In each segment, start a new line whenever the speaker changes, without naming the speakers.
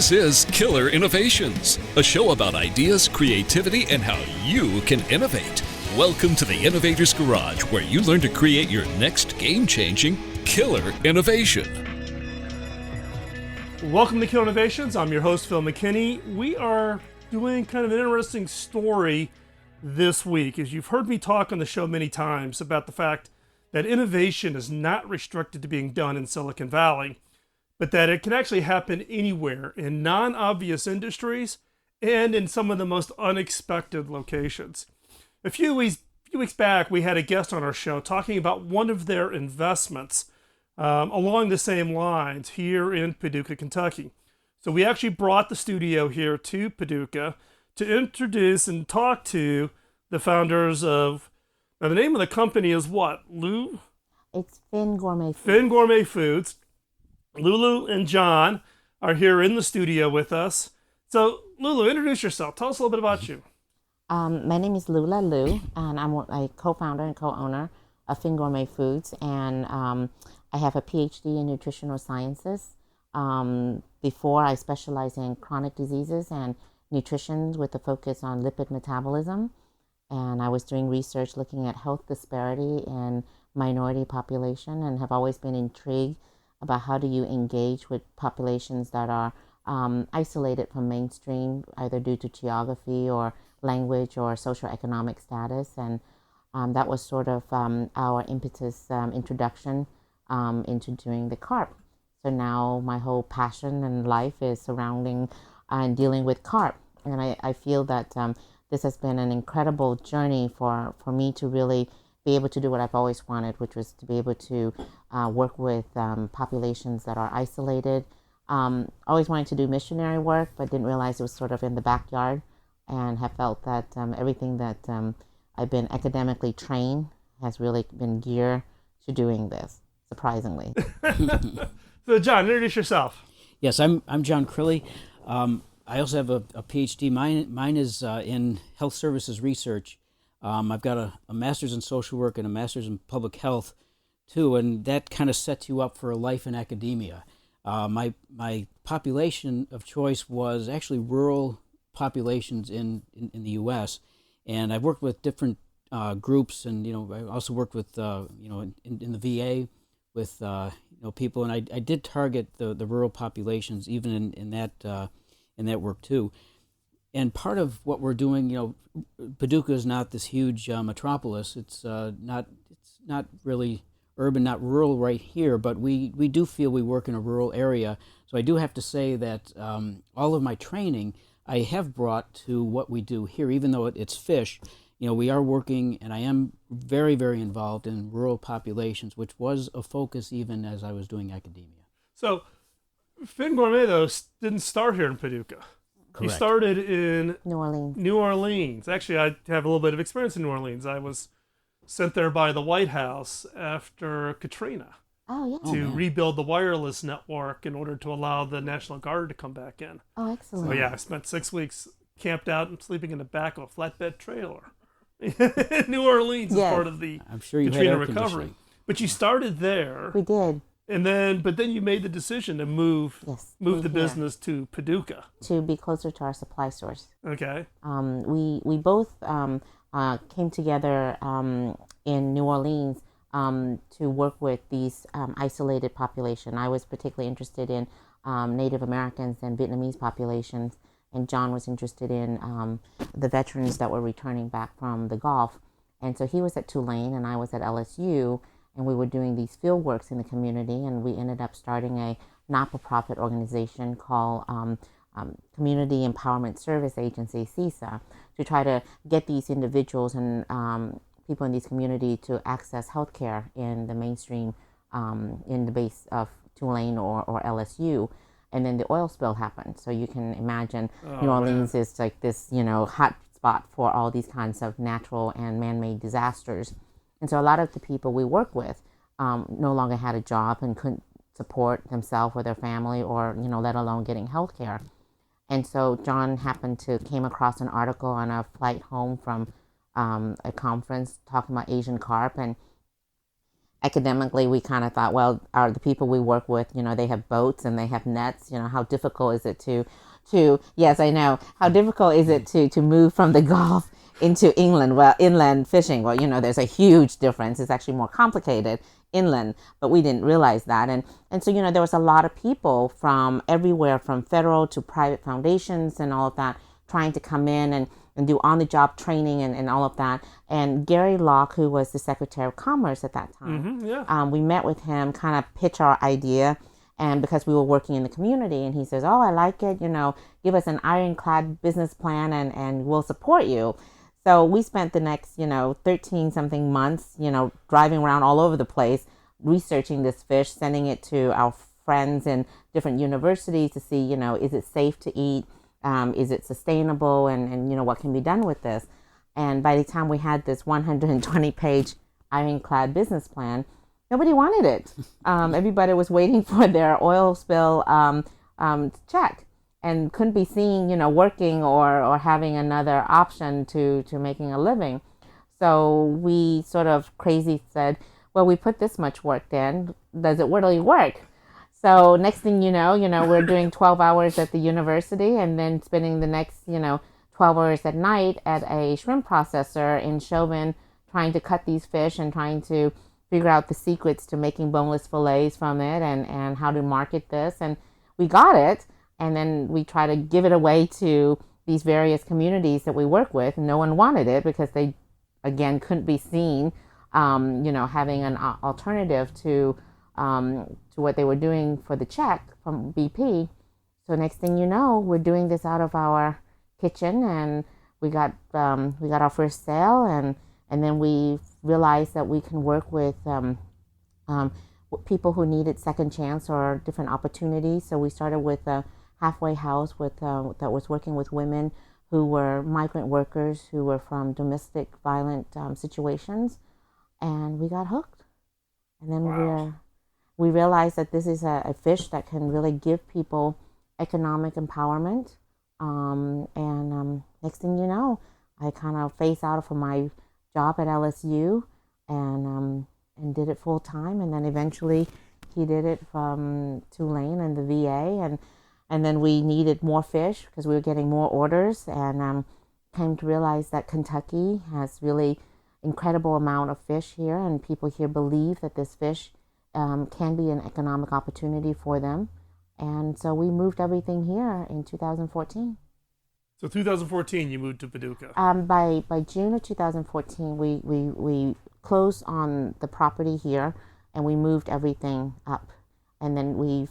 This is Killer Innovations, a show about ideas, creativity, and how you can innovate. Welcome to the Innovator's Garage, where you learn to create your next game-changing killer innovation.
Welcome to Killer Innovations. I'm your host, Phil McKinney. We are doing kind of an interesting story this week. As you've heard me talk on the show many times about the fact that innovation is not restricted to being done in Silicon Valley, but that it can actually happen anywhere in non-obvious industries and in some of the most unexpected locations. A few weeks back, we had a guest on our show talking about one of their investments along the same lines here in Paducah, Kentucky. So we actually brought the studio here to Paducah to introduce and talk to the founders of, now the name of the company is what, Lou?
It's Finn Gourmet Foods.
Finn Gourmet Foods. Lulu and John are here in the studio with us. So, Lulu, introduce yourself. Tell us a little bit about you.
My name is Lula Lou, and I'm a co-founder and co-owner of Finn Gourmet Foods, and I have a PhD in nutritional sciences. Before, I specialized in chronic diseases and nutrition with a focus on lipid metabolism, and I was doing research looking at health disparity in minority population, and have always been intrigued about how do you engage with populations that are isolated from mainstream, either due to geography or language or socioeconomic status. And that was sort of our impetus introduction into doing the carp. So now my whole passion and life is surrounding and dealing with carp. And I feel that this has been an incredible journey for me to really be able to do what I've always wanted, which was to be able to work with populations that are isolated. Always wanted to do missionary work, but didn't realize it was sort of in the backyard, and have felt that everything that I've been academically trained has really been geared to doing this, surprisingly.
So, John, introduce yourself.
Yes, I'm John Crilly. I also have a PhD. Mine is in health services research. I've got a master's in social work and a master's in public health, too, and that kind of sets you up for a life in academia. My population of choice was actually rural populations in the U.S., and I've worked with different groups, and I also worked with in the VA with people, and I did target the rural populations even in that work too. And part of what we're doing, Paducah is not this huge metropolis. It's not really urban, not rural right here, but we do feel we work in a rural area. So I do have to say that all of my training I have brought to what we do here, even though it's fish. We are working, and I am very, very involved in rural populations, which was a focus even as I was doing academia.
So, Finn Gourmet, though, didn't start here in Paducah.
Correct.
He started in
New Orleans.
Actually, I have a little bit of experience in New Orleans. I was sent there by the White House after Katrina to rebuild the wireless network in order to allow the National Guard to come back in.
Oh, excellent.
So, I spent 6 weeks camped out and sleeping in the back of a flatbed trailer. New Orleans is part of the
I'm sure you
Katrina
had
recovery. But you started there.
We did.
But then you made the decision to move the business to Paducah
to be closer to our supply source.
Okay.
We both came together in New Orleans to work with these isolated population. I was particularly interested in Native Americans and Vietnamese populations, and John was interested in the veterans that were returning back from the Gulf. And so he was at Tulane and I was at LSU. And we were doing these field works in the community, and we ended up starting a not-for-profit organization called Community Empowerment Service Agency, CESA, to try to get these individuals and people in these communities to access healthcare in the mainstream, in the base of Tulane or LSU. And then the oil spill happened. So you can imagine New Orleans is like this, hot spot for all these kinds of natural and man-made disasters. And so a lot of the people we work with no longer had a job and couldn't support themselves or their family or, let alone getting health care. And so John came across an article on a flight home from a conference talking about Asian carp. And academically, we kind of thought, well, the people we work with, they have boats and they have nets. How difficult is it to yes, I know, how difficult is it to move from the Gulf into inland fishing? Well, there's a huge difference. It's actually more complicated inland, but we didn't realize that. And so, there was a lot of people from everywhere, from federal to private foundations and all of that, trying to come in and do on-the-job training and all of that. And Gary Locke, who was the Secretary of Commerce at that time, we met with him, kind of pitch our idea, and because we were working in the community, and he says, oh, I like it, give us an ironclad business plan and we'll support you. So we spent the next, 13-something months, driving around all over the place, researching this fish, sending it to our friends in different universities to see, is it safe to eat? Is it sustainable? And what can be done with this? And by the time we had this 120-page ironclad business plan, nobody wanted it. Everybody was waiting for their oil spill check, and couldn't be seen, working or having another option to making a living. So we sort of crazy said, well, we put this much work in. Does it really work? So next thing you know, we're doing 12 hours at the university and then spending the next, 12 hours at night at a shrimp processor in Chauvin, trying to cut these fish and trying to figure out the secrets to making boneless fillets from it and how to market this. And we got it. And then we try to give it away to these various communities that we work with. No one wanted it because they, again, couldn't be seen, having an alternative to what they were doing for the check from BP. So next thing you know, we're doing this out of our kitchen, and we got our first sale, and then we realized that we can work with people who needed second chance or different opportunities. So we started with a halfway house that was working with women who were migrant workers who were from domestic violent situations, and we got hooked. And then we realized that this is a fish that can really give people economic empowerment. Next thing you know, I kind of phased out from my job at LSU and did it full time. And then eventually he did it from Tulane and the VA. And then we needed more fish because we were getting more orders, and came to realize that Kentucky has really incredible amount of fish here, and people here believe that this fish can be an economic opportunity for them. And so we moved everything here in 2014.
So 2014, you moved to Paducah.
By June of 2014, we closed on the property here, and we moved everything up. And then we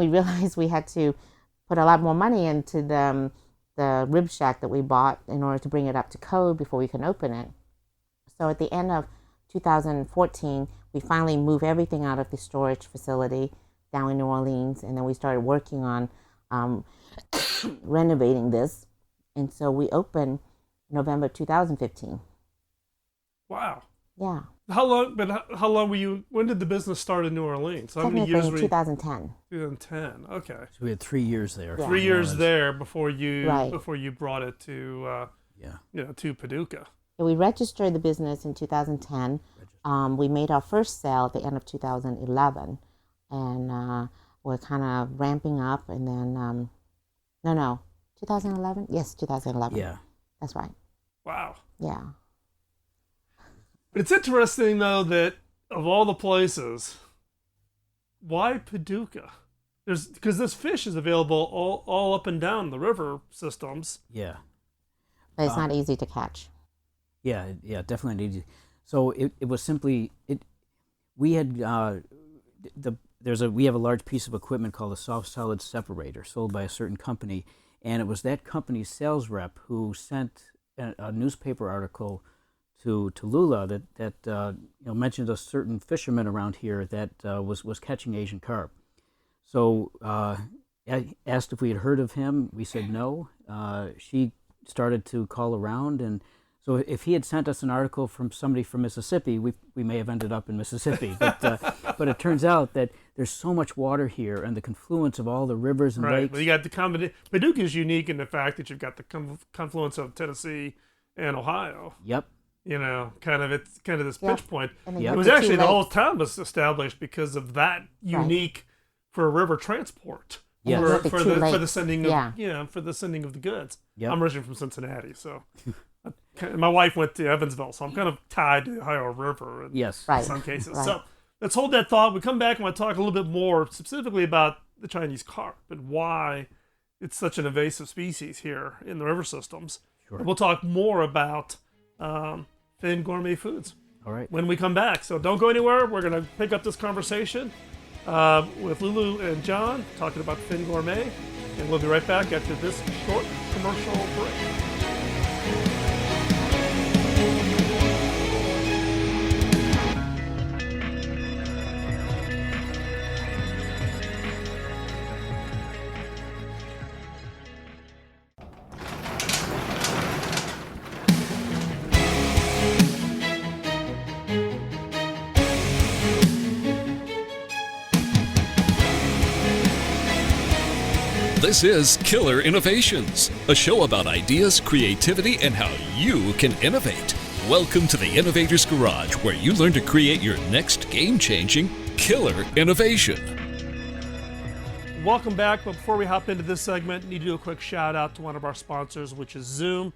realized we had to put a lot more money into the rib shack that we bought in order to bring it up to code before we can open it. So at the end of 2014, we finally moved everything out of the storage facility down in New Orleans, and then we started working on renovating this. And so we opened November 2015.
Wow.
Yeah.
How long were you, when did the business start in New Orleans? How many years were you?
2010.
2010, okay.
So we had 3 years there.
Yeah.
3 years there before you
Right.
brought it to to Paducah.
We registered the business in 2010. We made our first sale at the end of 2011, and we're kind of ramping up. And then, 2011. Yes, 2011.
Yeah,
that's right.
Wow.
Yeah.
But it's interesting though that of all the places, why Paducah? Because this fish is available all up and down the river systems.
yeah.
But it's not easy to catch.
Yeah, definitely needed. So it was simply we had we have a large piece of equipment called a soft solid separator sold by a certain company, and it was that company's sales rep who sent a newspaper article to Lula that mentioned a certain fisherman around here that was catching Asian carp. So I asked if we had heard of him. We said no. She started to call around, and so if he had sent us an article from somebody from Mississippi, we may have ended up in Mississippi. But it turns out that there's so much water here, and the confluence of all the rivers and lakes.
Well, you got the combination. Paducah is unique in the fact that you've got the confluence of Tennessee and Ohio.
Yep.
it's kind of this
Yeah.
pinch point.
And then
Yep.
It
you
was
have
actually
two
the whole
lakes.
town was established because of that unique for river transport.
Yes.
And you have the
For
two
the
lakes.
sending of
Yeah.
for the sending of the goods.
Yep.
I'm originally from Cincinnati, so my wife went to Evansville, so I'm kind of tied to the Ohio River in
Yes.
Right.
some cases.
Right.
So let's hold that thought. We come back and want to talk a little bit more specifically about the Chinese carp and why it's such an invasive species here in the river systems.
Sure.
And we'll talk more about Finn Gourmet Foods
All right.
when we come back. So don't go anywhere. We're going to pick up this conversation with Lulu and John talking about Finn Gourmet. And we'll be right back after this short commercial break.
This is Killer Innovations, a show about ideas, creativity, and how you can innovate. Welcome to the Innovator's Garage, where you learn to create your next game-changing killer innovation.
Welcome back. But before we hop into this segment, I need to do a quick shout out to one of our sponsors, which is Zoom.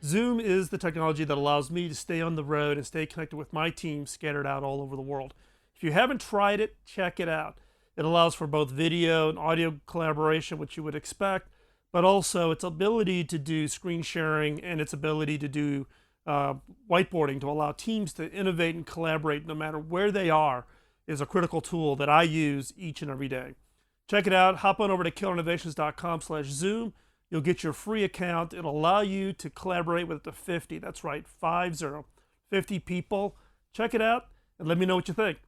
Zoom is the technology that allows me to stay on the road and stay connected with my team scattered out all over the world. If you haven't tried it, check it out. It allows for both video and audio collaboration, which you would expect, but also its ability to do screen sharing and its ability to do whiteboarding to allow teams to innovate and collaborate no matter where they are is a critical tool that I use each and every day. Check it out. Hop on over to killerinnovations.com/Zoom. You'll get your free account. It'll allow you to collaborate with up to 50. That's right, 50 people. Check it out and let me know what you think.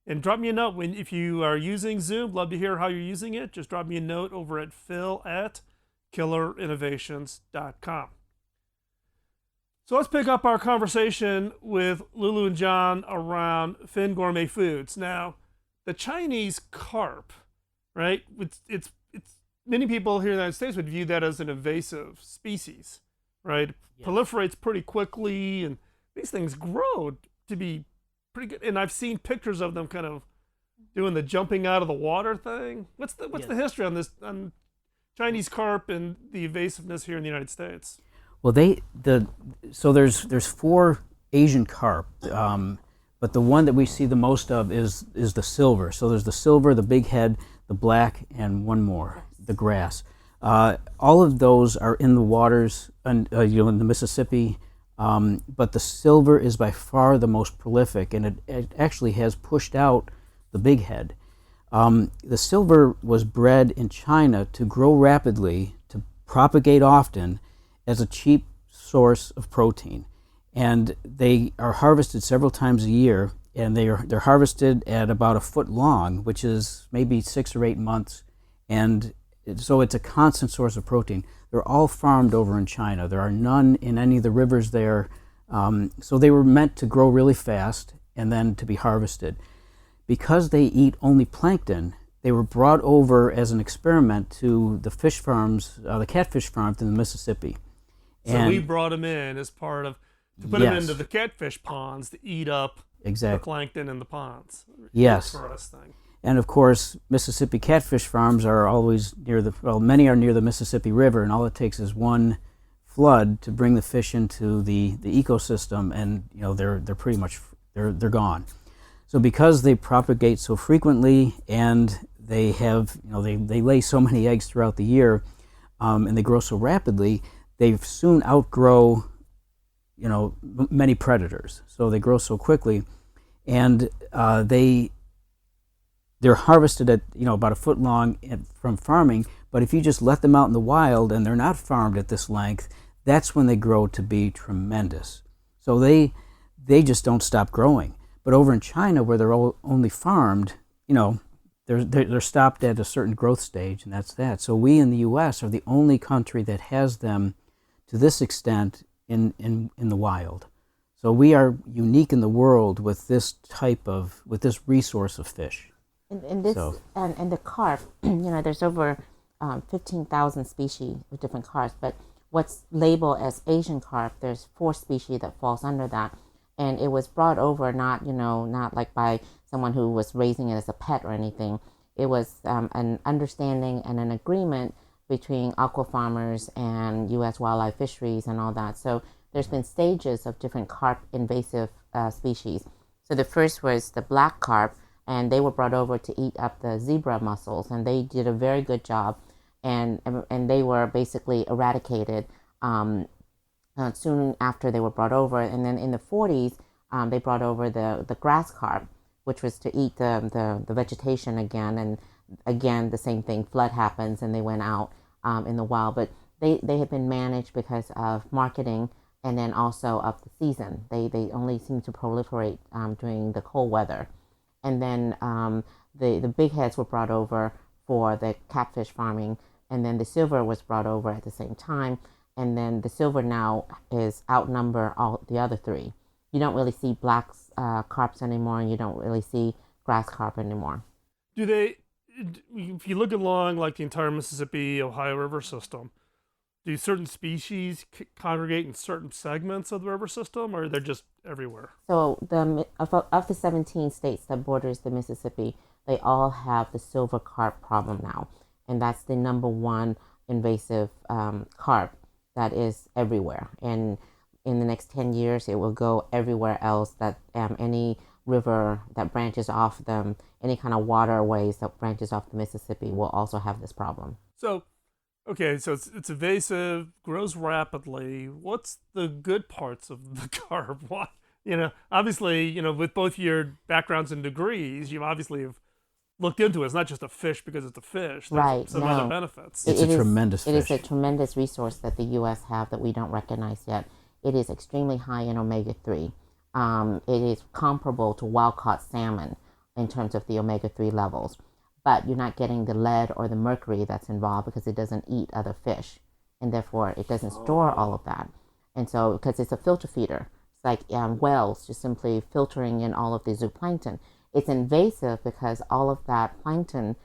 And drop me a note if you are using Zoom. Love to hear how you're using it. Just drop me a note over at phil@killerinnovations.com. So let's pick up our conversation with Lulu and John around Finn Gourmet Foods. Now, the Chinese carp, right? It's many people here in the United States would view that as an invasive species, right?
Yes.
Proliferates pretty quickly, and these things grow to be pretty good. And I've seen pictures of them kind of doing the jumping out of the water thing. What's the history on this on Chinese carp and the invasiveness here in the United States?
Well, so there's 4 Asian carp, but the one that we see the most of is the silver. So there's the silver, the big head, the black, and one more, the grass. All of those are in the waters, in the Mississippi. But the silver is by far the most prolific, and it actually has pushed out the big head. The silver was bred in China to grow rapidly, to propagate often, as a cheap source of protein. And they are harvested several times a year, and they're harvested at about a foot long, which is maybe 6 or 8 months. And so it's a constant source of protein. They're all farmed over in China. There are none in any of the rivers there. So they were meant to grow really fast and then to be harvested. Because they eat only plankton, they were brought over as an experiment to the fish farms, the catfish farms in the Mississippi.
So we brought them in as part of, to put them
Yes.
into the catfish ponds to eat up
Exactly.
the plankton in the ponds.
Yes.
For us thing.
And of course, Mississippi catfish farms are always many are near the Mississippi River, and all it takes is one flood to bring the fish into the ecosystem, and they're pretty much they're gone. So because they propagate so frequently, and they have they lay so many eggs throughout the year, and they grow so rapidly, they soon outgrow many predators. So they grow so quickly, and they're harvested at about a foot long from farming. But if you just let them out in the wild and they're not farmed at this length, that's when they grow to be tremendous. So they just don't stop growing. But over in China, where they're only farmed, they're stopped at a certain growth stage, and that's that. So we in the U.S. are the only country that has them to this extent in the wild. So we are unique in the world with this resource of fish.
And the carp, there's over 15,000 species of different carps, but what's labeled as Asian carp, there's 4 species that falls under that. And it was brought over not like by someone who was raising it as a pet or anything. It was an understanding and an agreement between aqua farmers and U.S. wildlife fisheries and all that. So there's been stages of different carp invasive species. So the first was the black carp, and they were brought over to eat up the zebra mussels, and they did a very good job, and they were basically eradicated soon after they were brought over. And then in the 40s, they brought over the grass carp, which was to eat the vegetation again. And again, the same thing, flood happens and they went out in the wild. But they had been managed because of marketing and then also of the season. They only seem to proliferate during the cold weather. And then the big heads were brought over for the catfish farming, and then the silver was brought over at the same time. And then the silver now is outnumber all the other 3. You don't really see black carps anymore, and you don't really see grass carp anymore.
Do they, if you look along like the entire Mississippi, Ohio River system, do certain species congregate in certain segments of the river system, or they're just everywhere?
So of the 17 states that borders the Mississippi, they all have the silver carp problem now. And that's the number 1 invasive carp that is everywhere. And in the next 10 years, it will go everywhere else that any river that branches off them, any kind of waterways that branches off the Mississippi will also have this problem.
So, okay, so it's invasive, grows rapidly. What's the good parts of the carp? What, obviously, with both your backgrounds and degrees, you obviously have looked into it. It's not just a fish because it's a fish. There's
right.
some other benefits.
It's a tremendous fish.
It is a tremendous resource that the U.S. have that we don't recognize yet. It is extremely high in omega-3. It is comparable to wild-caught salmon in terms of the omega-3 levels. But you're not getting the lead or the mercury that's involved because it doesn't eat other fish. And therefore, it doesn't store all of that. And so, because it's a filter feeder, it's like whales just simply filtering in all of the zooplankton. It's invasive because all of that plankton,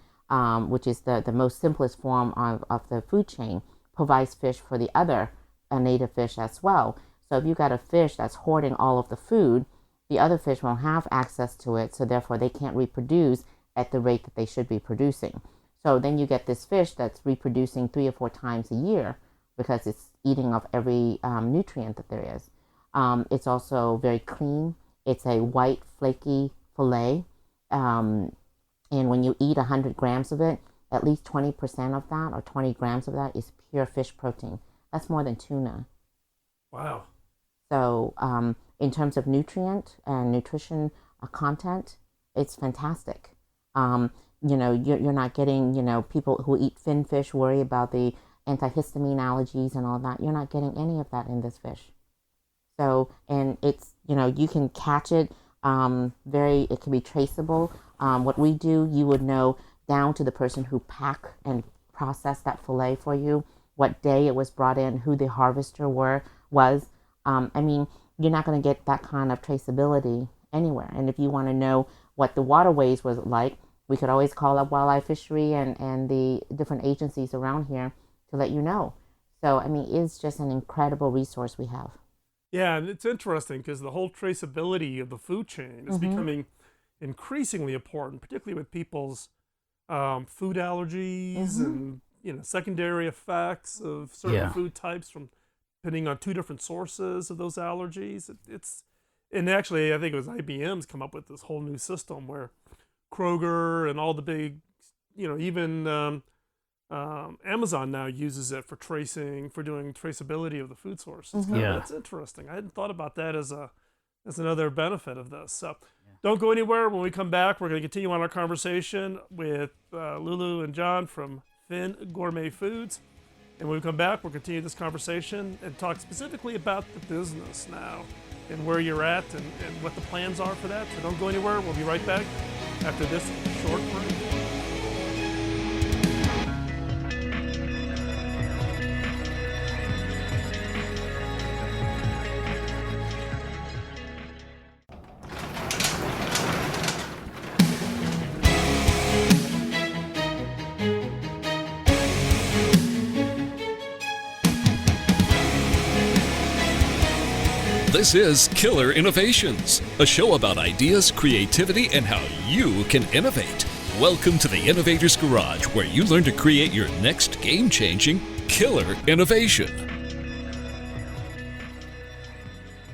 which is the most simplest form of the food chain, provides fish for the other native fish as well. So if you got a fish that's hoarding all of the food, the other fish won't have access to it, so therefore they can't reproduce at the rate that they should be producing. So then you get this fish that's reproducing 3 or 4 times a year because it's eating of every nutrient that there is. It's also very clean. It's a white, flaky fillet. And when you eat 100 grams of it, at least 20% of that or 20 grams of that is pure fish protein. That's more than tuna.
Wow.
So in terms of nutrient and nutrition content, it's fantastic. You're not getting, people who eat fin fish worry about the antihistamine allergies and all that. You're not getting any of that in this fish. So, and it's, you can catch it it can be traceable. What we do, you would know down to the person who packed and processed that fillet for you, what day it was brought in, who the harvester was. You're not going to get that kind of traceability anywhere. And if you want to know what the waterways was like, we could always call up wildlife fishery and the different agencies around here to let you know. So, it's just an incredible resource we have.
Yeah, and it's interesting because the whole traceability of the food chain is becoming increasingly important, particularly with people's food allergies and secondary effects of certain food types from depending on 2 different sources of those allergies. And actually, I think it was IBM's come up with this whole new system where Kroger and all the big, even Amazon now uses it for doing traceability of the food sources. That's interesting. I hadn't thought about that as another benefit of this. So don't go anywhere. When we come back, we're going to continue on our conversation with Lulu and John from Finn Gourmet Foods. And when we come back, we'll continue this conversation and talk specifically about the business now and where you're at and what the plans are for that. So don't go anywhere. We'll be right back after this short break.
This is Killer Innovations, a show about ideas, creativity, and how you can innovate. Welcome to the Innovator's Garage, where you learn to create your next game-changing killer innovation.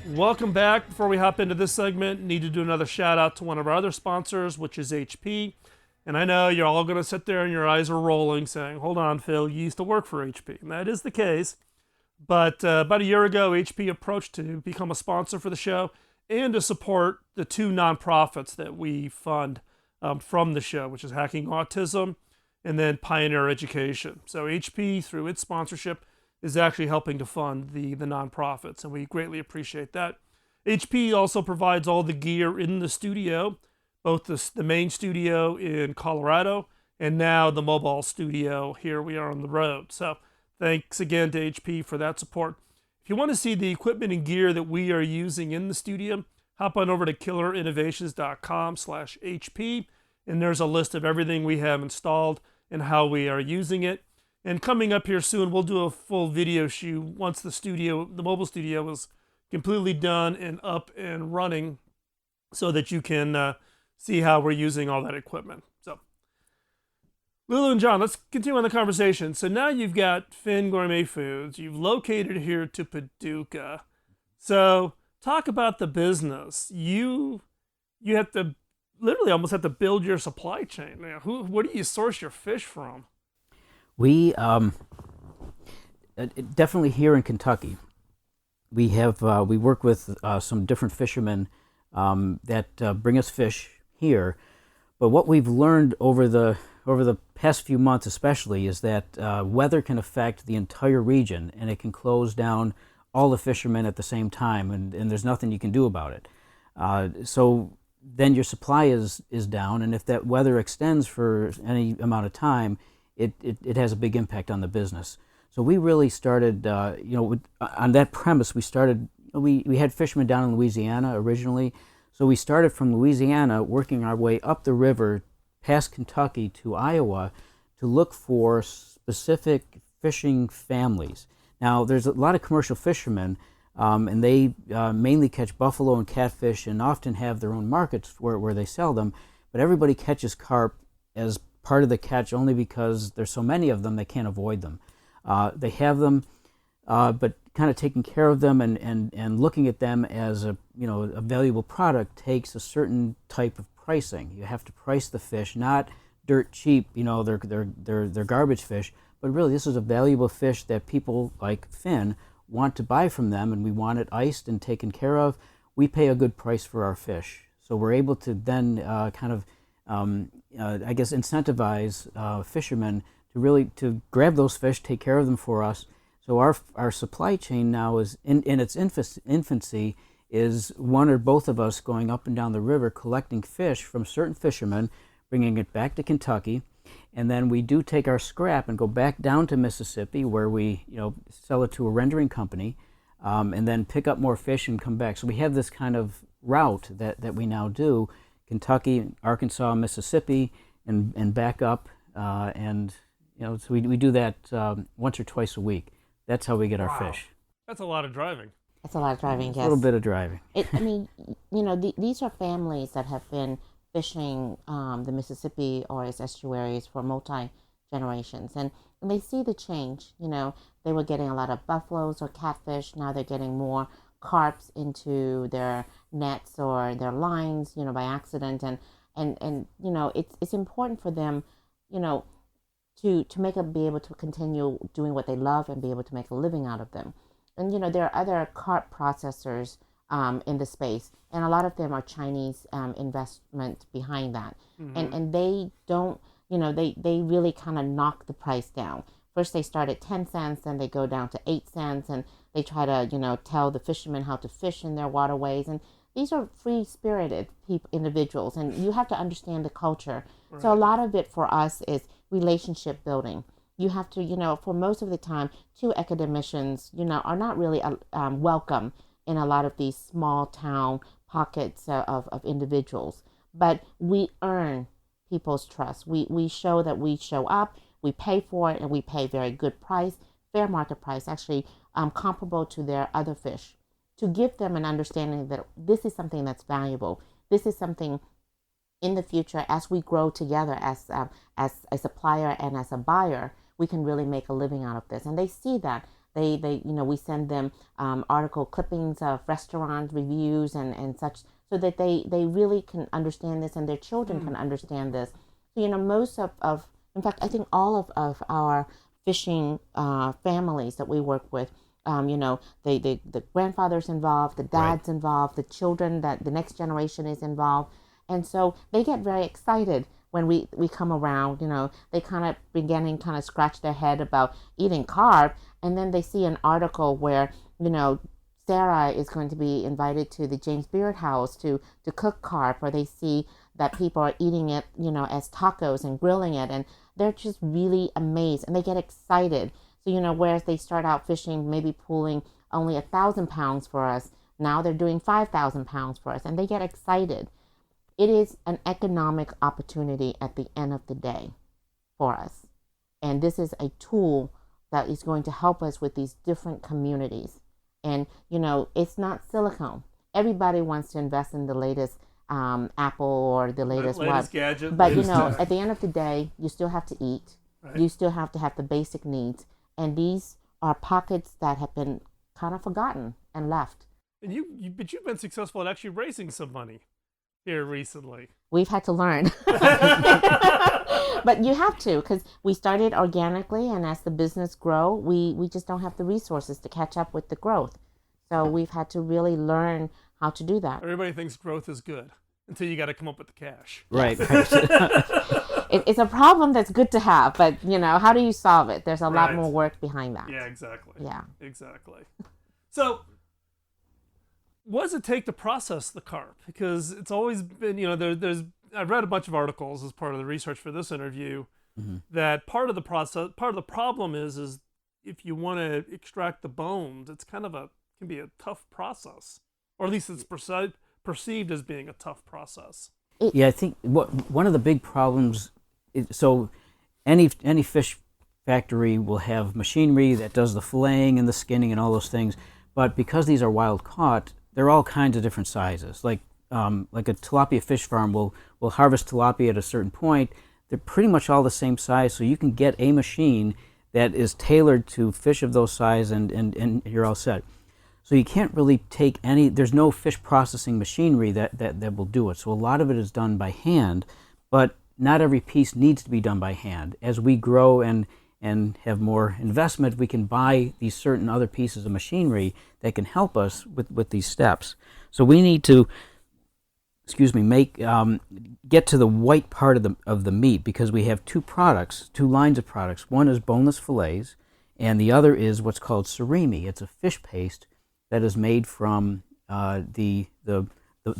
Welcome back. Before we hop into this segment, need to do another shout out to one of our other sponsors, which is HP. And I know you're all going to sit there and your eyes are rolling saying, hold on, Phil, you used to work for HP. And that is the case. But about a year ago, HP approached to become a sponsor for the show and to support the two nonprofits that we fund from the show, which is Hacking Autism and then Pioneer Education. So HP, through its sponsorship, is actually helping to fund the nonprofits, and we greatly appreciate that. HP also provides all the gear in the studio, both the main studio in Colorado and now the mobile studio here we are on the road. So thanks again to HP for that support. If you want to see the equipment and gear that we are using in the studio, hop on over to killerinnovations.com/HP, and there's a list of everything we have installed and how we are using it. And coming up here soon, we'll do a full video shoot once the mobile studio is completely done and up and running, so that you can see how we're using all that equipment. So, Lulu and John, let's continue on the conversation. So now you've got Finn Gourmet Foods. You've located here to Paducah. So talk about the business. You have to literally almost have to build your supply chain. Now, what do you source your fish from?
We definitely here in Kentucky, we work with some different fishermen that bring us fish here. But what we've learned over the past few months especially is that weather can affect the entire region, and it can close down all the fishermen at the same time, and there's nothing you can do about it. So then your supply is down, and if that weather extends for any amount of time, it has a big impact on the business. So we really started, on that premise, we had fishermen down in Louisiana originally. So we started from Louisiana, working our way up the river, past Kentucky to Iowa, to look for specific fishing families. Now, there's a lot of commercial fishermen, and they mainly catch buffalo and catfish and often have their own markets where they sell them. But everybody catches carp as part of the catch only because there's so many of them they can't avoid them. They have them, but kind of taking care of them and looking at them as a valuable product takes a certain type of pricing. You have to price the fish, not dirt cheap, they're garbage fish, but really this is a valuable fish that people like Finn want to buy from them, and we want it iced and taken care of. We pay a good price for our fish. So we're able to then incentivize fishermen to grab those fish, take care of them for us. So our supply chain now is in its infancy, is one or both of us going up and down the river collecting fish from certain fishermen, bringing it back to Kentucky, and then we do take our scrap and go back down to Mississippi where we sell it to a rendering company, and then pick up more fish and come back. So we have this kind of route that we now do: Kentucky, Arkansas, Mississippi, and back up, so we do that once or twice a week. That's how we get our fish.
That's a lot of driving.
That's a lot of driving, yes.
A little bit of driving.
These are families that have been fishing the Mississippi or its estuaries for multi-generations. And they see the change. They were getting a lot of buffaloes or catfish. Now they're getting more carps into their nets or their lines, by accident. And it's important for them, to be able to continue doing what they love and be able to make a living out of them. And there are other carp processors in the space, and a lot of them are Chinese investment behind that. Mm-hmm. And they don't, they really kind of knock the price down. First they start at 10 cents, then they go down to 8 cents, and they try to, tell the fishermen how to fish in their waterways. And these are free-spirited individuals, and you have to understand the culture. Right. So a lot of it for us is relationship building. You have to, for most of the time, two academicians, are not really welcome in a lot of these small town pockets of individuals. But we earn people's trust. We show that we show up, we pay for it, and we pay very good price, fair market price, actually comparable to their other fish, to give them an understanding that this is something that's valuable. This is something in the future, as we grow together as a supplier and as a buyer, we can really make a living out of this. And they see that. They we send them article clippings of restaurant reviews and such, so that they really can understand this, and their children can understand this. So, most of in fact, I think all of our fishing families that we work with, the grandfather's involved, the dad's involved, the children, that the next generation is involved. And so they get very excited when we come around. They kind of beginning kind of scratch their head about eating carp, and then they see an article where, Sarah is going to be invited to the James Beard house to cook carp, or they see that people are eating it, as tacos and grilling it, and they're just really amazed and they get excited. So, whereas they start out fishing, maybe pulling only 1,000 pounds for us, now they're doing 5,000 pounds for us, and they get excited. It is an economic opportunity at the end of the day for us. And this is a tool that is going to help us with these different communities. And, it's not silicone. Everybody wants to invest in the latest Apple or the latest
gadget.
But, at the end of the day, you still have to eat. Right. You still have to have the basic needs. And these are pockets that have been kind of forgotten and left.
And but you've been successful at actually raising some money here recently.
We've had to learn. But you have to, because we started organically, and as the business grow, we just don't have the resources to catch up with the growth. So we've had to really learn how to do that.
Everybody thinks growth is good until you got to come up with the cash.
Right.
It's a problem that's good to have, but how do you solve it? There's a lot more work behind that.
Yeah, exactly.
Yeah.
Exactly. So what does it take to process the carp? Because it's always been, I've read a bunch of articles as part of the research for this interview, that part of the problem is if you want to extract the bones, it's can be a tough process, or at least it's perceived as being a tough process.
Yeah, I think one of the big problems is, so any fish factory will have machinery that does the filleting and the skinning and all those things, but because these are wild caught, they're all kinds of different sizes. Like a tilapia fish farm will harvest tilapia at a certain point. They're pretty much all the same size, so you can get a machine that is tailored to fish of those size, and you're all set. So you can't really take there's no fish processing machinery that will do it. So a lot of it is done by hand, but not every piece needs to be done by hand. As we grow and have more investment, we can buy these certain other pieces of machinery that can help us with these steps. So we need to, get to the white part of the meat, because we have two lines of products. One is boneless fillets, and the other is what's called surimi. It's a fish paste that is made from the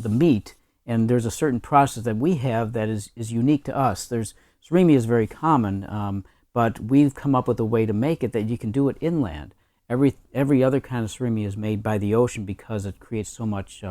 meat, and there's a certain process that we have that is unique to us. Surimi is very common, but we've come up with a way to make it that you can do it inland. Every other kind of surimi is made by the ocean because it creates so much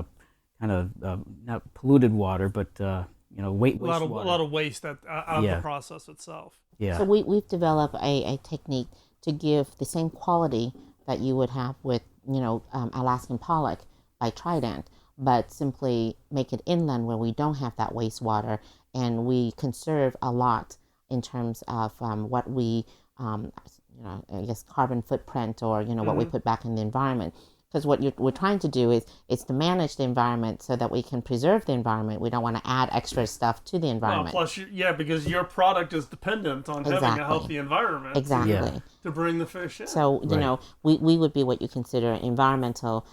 not polluted water, but waste water.
A lot of waste out of the process itself.
Yeah.
So we've developed a technique to give the same quality that you would have with Alaskan pollock by Trident, but simply make it inland where we don't have that wastewater, and we conserve a lot in terms of what we, I guess carbon footprint, or what we put back in the environment. Because what we're trying to do is to manage the environment so that we can preserve the environment. We don't want to add extra stuff to the environment.
Well, plus, because your product is dependent on having a healthy environment to bring the fish in.
So, we would be what you consider an environmental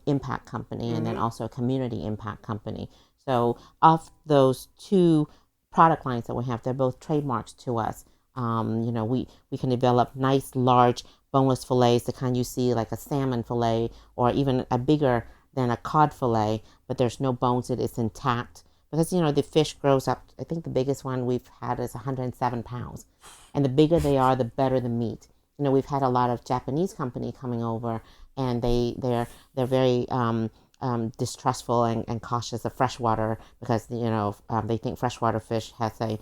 impact company, and then also a community impact company. So of those two product lines that we have, they're both trademarks to us. We can develop nice, large, boneless fillets, the kind you see like a salmon fillet, or even a bigger than a cod fillet, but there's no bones, it is intact. Because, the fish grows up, I think the biggest one we've had is 107 pounds. And the bigger they are, the better the meat. We've had a lot of Japanese company coming over, and they're very distrustful and cautious of freshwater because they think freshwater fish has a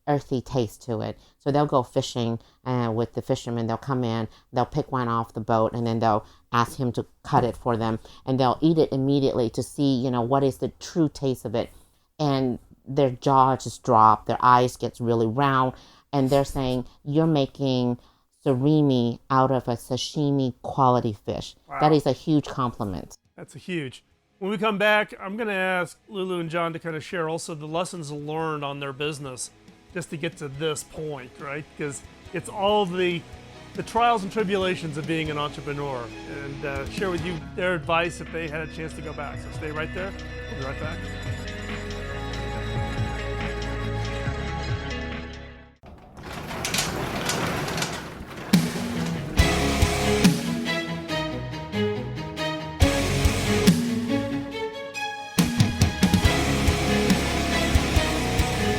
earthy taste to it. So they'll go fishing with the fishermen. They'll come in, they'll pick one off the boat, and then they'll ask him to cut it for them, and they'll eat it immediately to see what is the true taste of it. And their jaw just drop, their eyes gets really round, and they're saying, you're making surimi out of a sashimi quality fish. Wow. That is a huge compliment.
That's a huge. When we come back, I'm going to ask Lulu and John to kind of share also the lessons learned on their business just to get to this point, right? Because it's all the trials and tribulations of being an entrepreneur, and share with you their advice if they had a chance to go back. So stay right there. We'll be right back.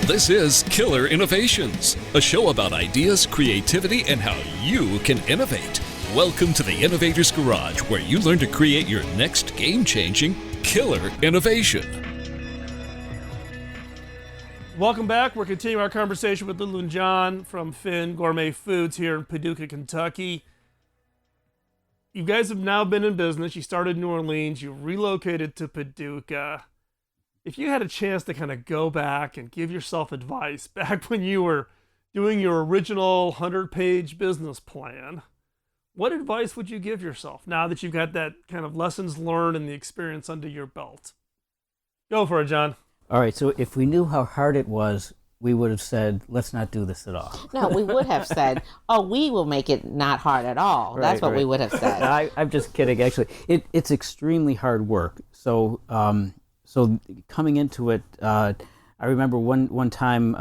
This is Killer Innovations, a show about ideas, creativity, and how you can innovate. Welcome to the Innovator's Garage, where you learn to create your next game-changing killer innovation.
Welcome back. We're continuing our conversation with Lulu and John from Finn Gourmet Foods here in Paducah, Kentucky. You guys have now been in business. You started in New Orleans. You relocated to Paducah. If you had a chance to kind of go back and give yourself advice back when you were doing your original 100-page business plan, what advice would you give yourself now that you've got that kind of lessons learned and the experience under your belt? Go for it, John.
All right, so if we knew how hard it was, we would have said, let's not do this at all.
No, we would have said, oh, we will make it not hard at all.
Right,
That's what we would have said.
I'm just kidding, actually. It's extremely hard work. So coming into it, I remember one time,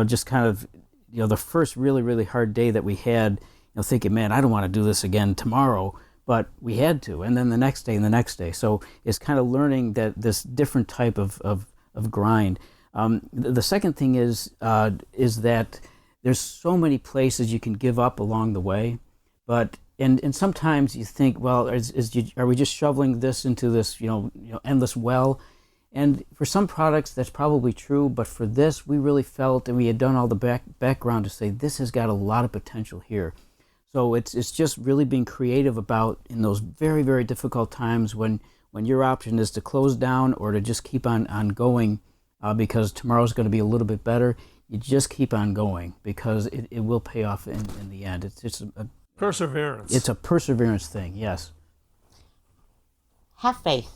just kind of, the first really, really hard day that we had, thinking, man, I don't want to do this again tomorrow, but we had to. And then the next day and the next day. So it's kind of learning that this different type of grind. The second thing is that there's so many places you can give up along the way, but and sometimes you think, well, are we just shoveling this into this endless well? And for some products, that's probably true, but for this, we really felt, and we had done all the background to say, this has got a lot of potential here. So it's just really being creative about, in those very, very difficult times when your option is to close down or to just keep on going because tomorrow's going to be a little bit better, you just keep on going because it will pay off in the end. It's a
perseverance.
It's a perseverance thing, yes.
Have faith.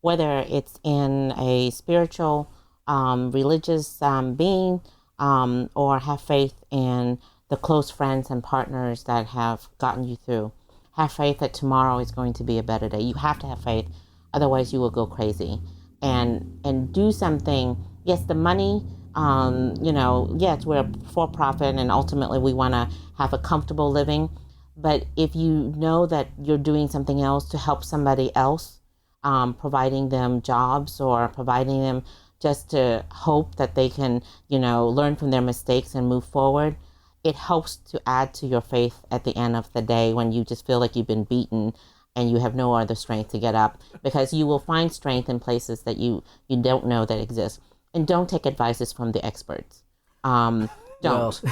Whether it's in a spiritual, religious being, or have faith in the close friends and partners that have gotten you through. Have faith that tomorrow is going to be a better day. You have to have faith, otherwise you will go crazy. And do something. Yes, the money, yes, we're for-profit and ultimately we want to have a comfortable living. But if you know that you're doing something else to help somebody else, providing them jobs or providing them just to hope that they can, learn from their mistakes and move forward, it helps to add to your faith at the end of the day when you just feel like you've been beaten and you have no other strength to get up, because you will find strength in places that you don't know that exist. And don't take advices from the experts. Don't.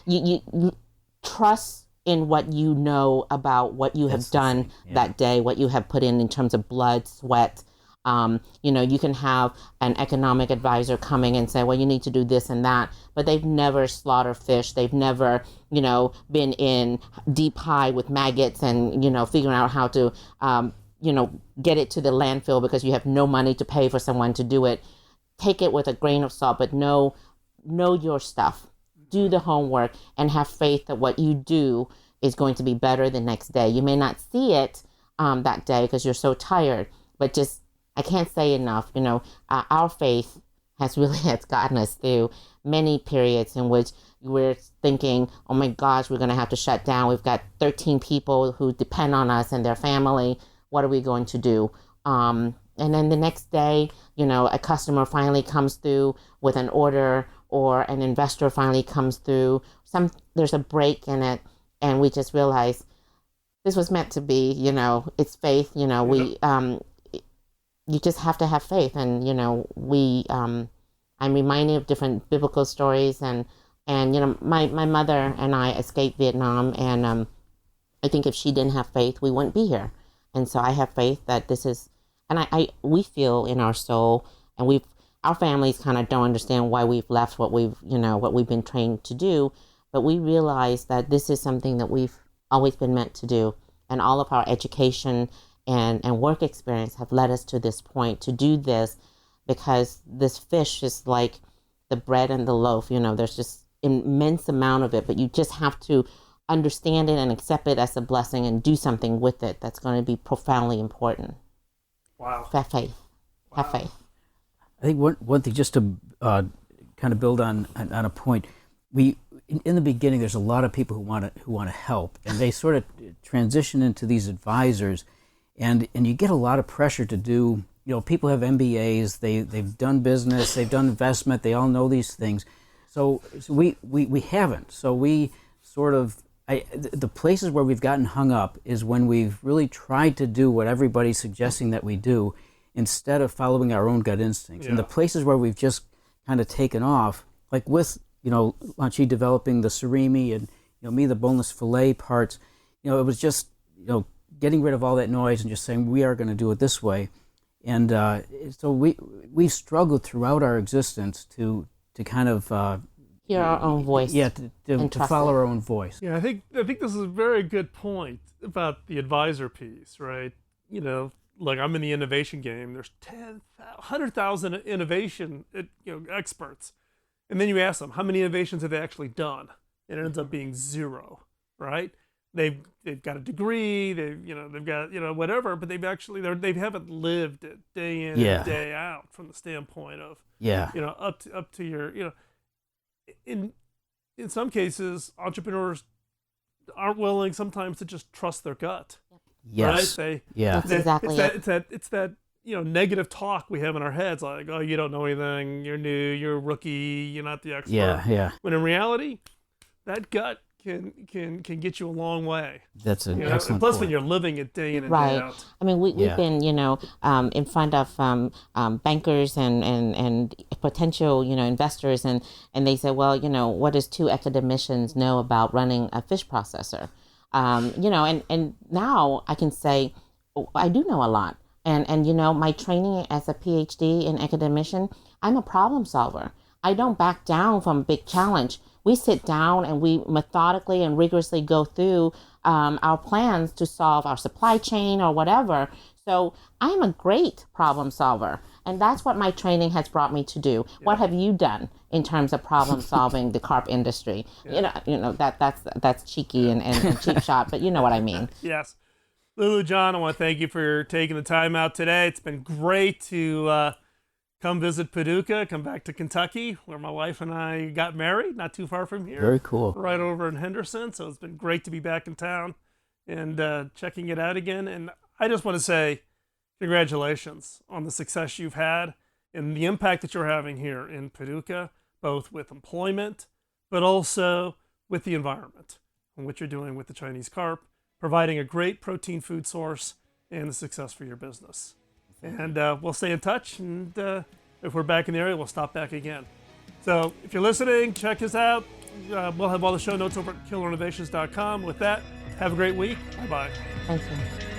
You trust in what you know about what you have done that day, what you have put in terms of blood, sweat. You can have an economic advisor coming and say, well, you need to do this and that, but they've never slaughtered fish. They've never, been in deep high with maggots and, figuring out how to, get it to the landfill because you have no money to pay for someone to do it. Take it with a grain of salt, but know your stuff. Do the homework and have faith that what you do is going to be better the next day. You may not see it that day because you're so tired, but I can't say enough, our faith has gotten us through many periods in which we're thinking, oh my gosh, we're going to have to shut down. We've got 13 people who depend on us and their family. What are we going to do? And then the next day, a customer finally comes through with an order, or an investor finally comes through. There's a break in it, and we just realize this was meant to be. It's faith. You just have to have faith, and I'm reminded of different biblical stories, and my mother and I escaped Vietnam, and I think if she didn't have faith, we wouldn't be here. And so I have faith that this is, and we feel in our soul, and our families kind of don't understand why we've left what we've been trained to do, but we realize that this is something that we've always been meant to do, and all of our education and work experience have led us to this point to do this, because this fish is like the bread and the loaf. There's just immense amount of it, but you just have to understand it and accept it as a blessing and do something with it that's going to be profoundly important.
Wow.
Have faith.
Wow.
Have faith.
I think one thing, just to kind of build on a point, in the beginning, there's a lot of people who want to help, and they sort of transition into these advisors, and you get a lot of pressure to do. People have MBAs, they've done business, they've done investment, they all know these things. So we haven't. So we sort of, the places where we've gotten hung up is when we've really tried to do what everybody's suggesting that we do instead of following our own gut instincts.
Yeah.
And the places where we've just kind of taken off, like with, Lanchi developing the surimi and, me, the boneless fillet parts, it was just, getting rid of all that noise and just saying, we are going to do it this way. And so we've struggled throughout our existence to kind of
Hear our own voice.
Yeah, to follow our own voice.
Yeah, I think this is a very good point about the advisor piece, right? Like I'm in the innovation game. There's 100,000 innovation experts, and then you ask them how many innovations have they actually done, and it ends up being zero, right? They've got a degree, they've got whatever, but they haven't lived it day in and day out from the standpoint of up to your in some cases entrepreneurs aren't willing sometimes to just trust their gut.
Yes.
Right?
That's exactly it.
It's that negative talk we have in our heads, like, oh, you don't know anything, you're new, you're a rookie, you're not the expert.
Yeah.
When in reality, that gut can get you a long way.
That's an excellent
plus
point.
when you're living it day in and
Right.
day out.
I mean, we've been, in front of bankers and potential, investors, and they say, well, what does 2 academicians know about running a fish processor? And now I can say, I do know a lot. And my training as a PhD in academician, I'm a problem solver. I don't back down from a big challenge. We sit down and we methodically and rigorously go through our plans to solve our supply chain or whatever. So I'm a great problem solver. And that's what my training has brought me to do. Yeah. What have you done in terms of problem solving the carp industry? Yeah. That's cheeky and cheap shot, but you know what I mean.
Yes. Lulu, John, I want to thank you for taking the time out today. It's been great to come visit Paducah, come back to Kentucky, where my wife and I got married, not too far from here.
Very cool.
Right over in Henderson. So it's been great to be back in town and checking it out again. And I just want to say congratulations on the success you've had and the impact that you're having here in Paducah, both with employment, but also with the environment and what you're doing with the Chinese carp, providing a great protein food source and the success for your business. And we'll stay in touch, and if we're back in the area, we'll stop back again. So if you're listening, check us out. We'll have all the show notes over at killerinnovations.com. With that, have a great week. Bye-bye.
Thank you.